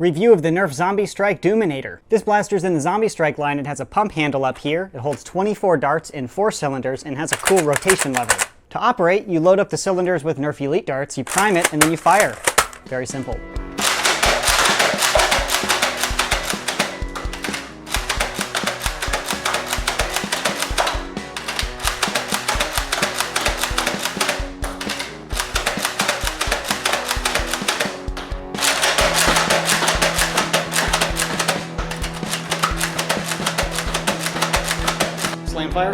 Review of the Nerf Zombie Strike Doominator. This blaster's in the Zombie Strike line. It has a pump handle up here. It holds 24 darts in 4 cylinders and has a cool rotation lever. To operate, you load up the cylinders with Nerf Elite darts, you prime it, and then you fire. Very simple. Slam fire.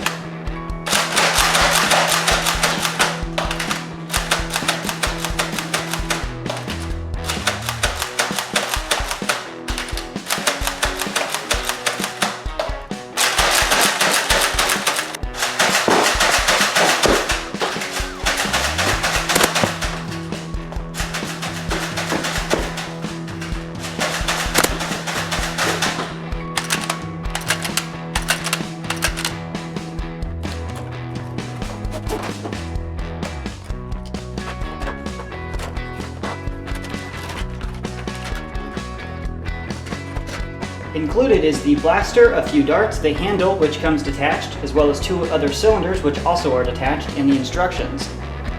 Included is the blaster, a few darts, the handle which comes detached, as well as 2 other cylinders which also are detached, and the instructions.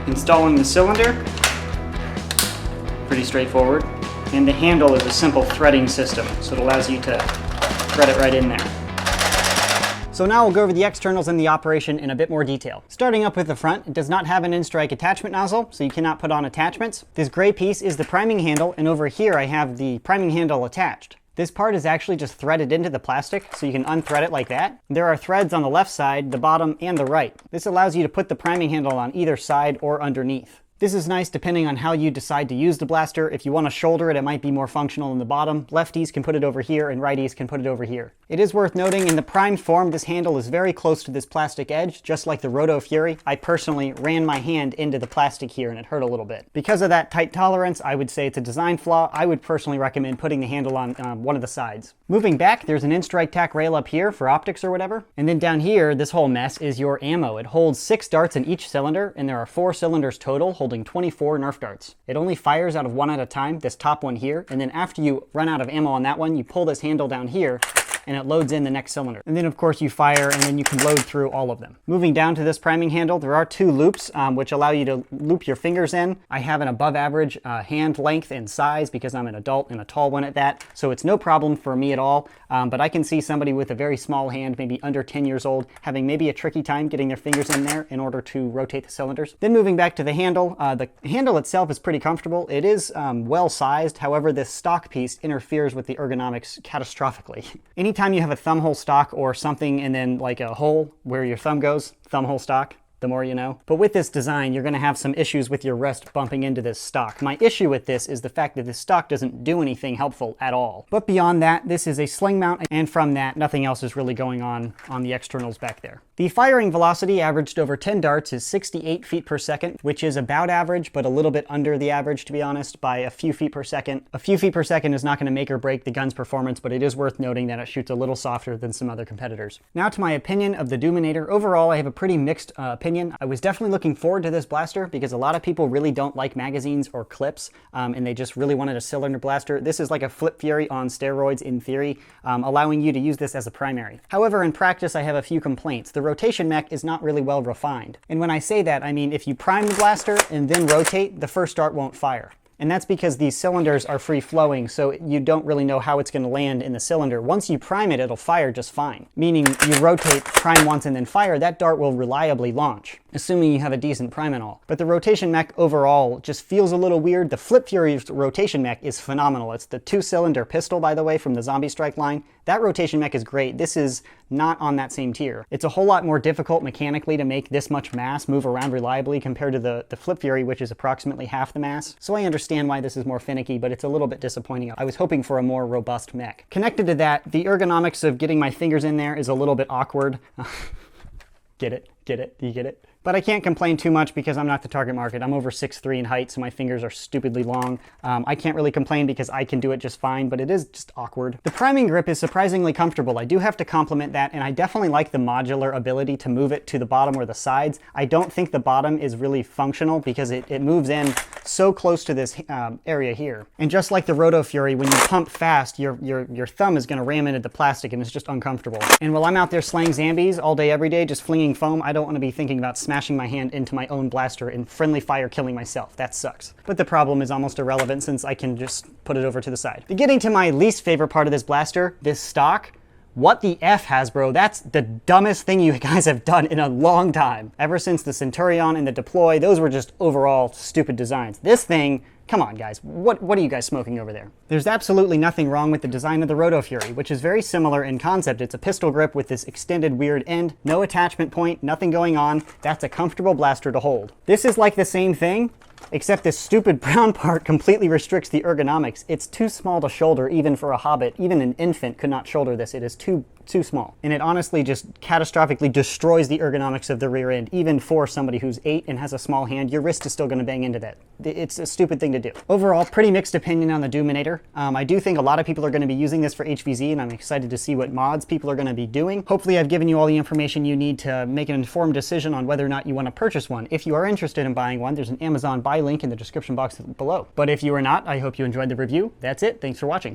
Installing the cylinder, pretty straightforward, and the handle is a simple threading system, so it allows you to thread it right in there. So now we'll go over the externals and the operation in a bit more detail. Starting up with the front, it does not have an in-strike attachment nozzle, so you cannot put on attachments. This gray piece is the priming handle, and over here I have the priming handle attached. This part is actually just threaded into the plastic, so you can unthread it like that. There are threads on the left side, the bottom, and the right. This allows you to put the priming handle on either side or underneath. This is nice depending on how you decide to use the blaster. If you want to shoulder it, it might be more functional in the bottom. Lefties can put it over here, and righties can put it over here. It is worth noting, in the primed form, this handle is very close to this plastic edge, just like the Roto Fury. I personally ran my hand into the plastic here, and it hurt a little bit. Because of that tight tolerance, I would say it's a design flaw. I would personally recommend putting the handle on one of the sides. Moving back, there's an in-strike tack rail up here for optics or whatever. And then down here, this whole mess is your ammo. It holds 6 darts in each cylinder, and there are 4 cylinders total, holding 24 Nerf darts. It only fires out of 1 at a time, this top one here, and then after you run out of ammo on that one, you pull this handle down here, and it loads in the next cylinder. And then of course you fire, and then you can load through all of them. Moving down to this priming handle, there are 2 loops which allow you to loop your fingers in. I have an above average hand length and size because I'm an adult and a tall one at that, so it's no problem for me at all. But I can see somebody with a very small hand, maybe under 10 years old, having maybe a tricky time getting their fingers in there in order to rotate the cylinders. Then moving back to the handle itself is pretty comfortable. It is well sized, however this stock piece interferes with the ergonomics catastrophically. Anytime you have a thumb hole stock or something and then like a hole where your thumb goes, thumb hole stock, the more you know. But with this design, you're going to have some issues with your wrist bumping into this stock. My issue with this is the fact that this stock doesn't do anything helpful at all. But beyond that, this is a sling mount, and from that, nothing else is really going on the externals back there. The firing velocity averaged over 10 darts is 68 feet per second, which is about average, but a little bit under the average, to be honest, by a few feet per second. A few feet per second is not going to make or break the gun's performance, but it is worth noting that it shoots a little softer than some other competitors. Now to my opinion of the Doominator. Overall, I have a pretty mixed opinion. I was definitely looking forward to this blaster because a lot of people really don't like magazines or clips, and they just really wanted a cylinder blaster. This is like a Flip Fury on steroids in theory, allowing you to use this as a primary. However, in practice, I have a few complaints. The rotation mech is not really well refined. And when I say that, I mean if you prime the blaster and then rotate, the first dart won't fire. And that's because these cylinders are free-flowing, so you don't really know how it's going to land in the cylinder. Once you prime it, it'll fire just fine. Meaning you rotate, prime once, and then fire, that dart will reliably launch, assuming you have a decent prime and all. But the rotation mech overall just feels a little weird. The Flip Fury's rotation mech is phenomenal. It's the 2-cylinder pistol, by the way, from the Zombie Strike line. That rotation mech is great. This is not on that same tier. It's a whole lot more difficult mechanically to make this much mass move around reliably compared to the Flip Fury, which is approximately half the mass. So I understand why this is more finicky, but it's a little bit disappointing. I was hoping for a more robust mech. Connected to that, the ergonomics of getting my fingers in there is a little bit awkward. Get it? Get it? Do you get it? But I can't complain too much because I'm not the target market. I'm over 6'3" in height, so my fingers are stupidly long. I can't really complain because I can do it just fine, but it is just awkward. The priming grip is surprisingly comfortable. I do have to compliment that, and I definitely like the modular ability to move it to the bottom or the sides. I don't think the bottom is really functional because it moves in so close to this area here. And just like the Roto Fury, when you pump fast, your thumb is going to ram into the plastic and it's just uncomfortable. And while I'm out there slaying zombies all day, every day, just flinging foam, I don't want to be thinking about smashing my hand into my own blaster in friendly fire killing myself. That sucks. But the problem is almost irrelevant since I can just put it over to the side. Getting to my least favorite part of this blaster, this stock. What the F, Hasbro? That's the dumbest thing you guys have done in a long time. Ever since the Centurion and the Deploy, those were just overall stupid designs. This thing, come on guys, what are you guys smoking over there? There's absolutely nothing wrong with the design of the Roto Fury, which is very similar in concept. It's a pistol grip with this extended weird end, no attachment point, nothing going on. That's a comfortable blaster to hold. This is like the same thing, except this stupid brown part completely restricts the ergonomics. It's too small to shoulder even for a hobbit. Even an infant could not shoulder this. It is too small. And it honestly just catastrophically destroys the ergonomics of the rear end. Even for somebody who's 8 and has a small hand, your wrist is still going to bang into that. It's a stupid thing to do. Overall, pretty mixed opinion on the Doominator. I do think a lot of people are going to be using this for HVZ, and I'm excited to see what mods people are going to be doing. Hopefully I've given you all the information you need to make an informed decision on whether or not you want to purchase one. If you are interested in buying one, there's an Amazon buy link in the description box below. But if you are not, I hope you enjoyed the review. That's it. Thanks for watching.